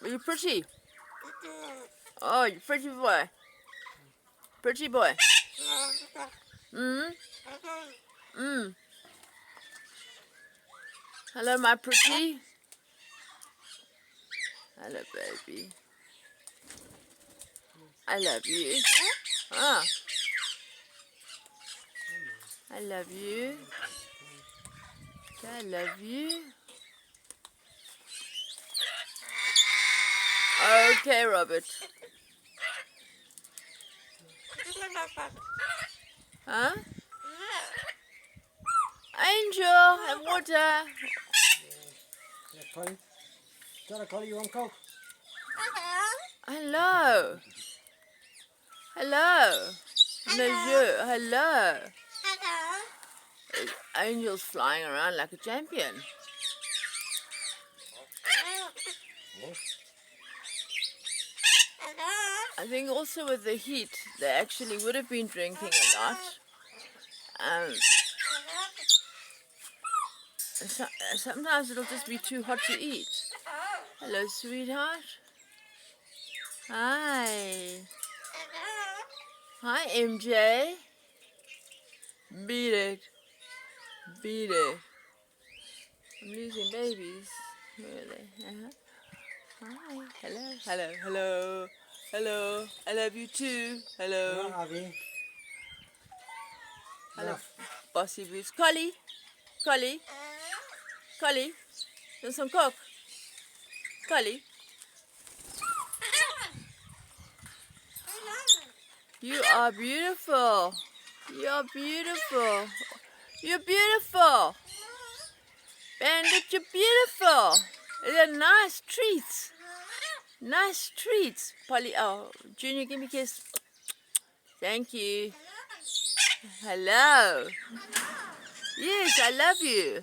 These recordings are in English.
You're pretty. Oh, you pretty boy. Pretty boy. Hello, my pretty. Hello, baby. I love you. Ah. I love you. I love you. Okay, Robert. Huh? Angel, have water. Yeah, Collie. Tell her, Collie, you want Coke? Hello. Hello. Niger, hello. Angel's flying around like a champion. I think also with the heat, they actually would have been drinking a lot. Sometimes it'll just be too hot to eat. Hello, sweetheart. Hi. Hi, MJ. Beat it. Beat it. I'm losing babies. Where are they? Hi. Hello. Hello. Hello. Hello. I love you too. Hello. Yeah, Abby. Hello. Bossy boots. Collie. Collie. Collie. Want some Coke? Collie. You are beautiful. You're beautiful. You're beautiful. Bandit, you're beautiful. They're nice treats. Nice treats. Polly, oh, Junior, give me a kiss. Thank you. Hello. Yes, I love you.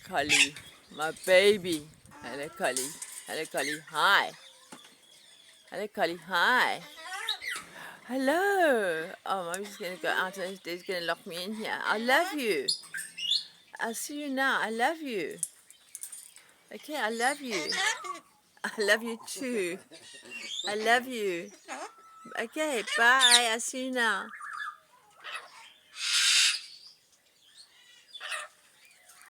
Collie, my baby. Hello, Collie. Hello, Collie. Hi. Hello, Collie. Hi. Hello. Oh, Mommy's just going to go out and he's going to lock me in here. I love you. I'll see you now. I love you. Okay, I love you. I love you too. I love you. Okay, bye. I'll see you now.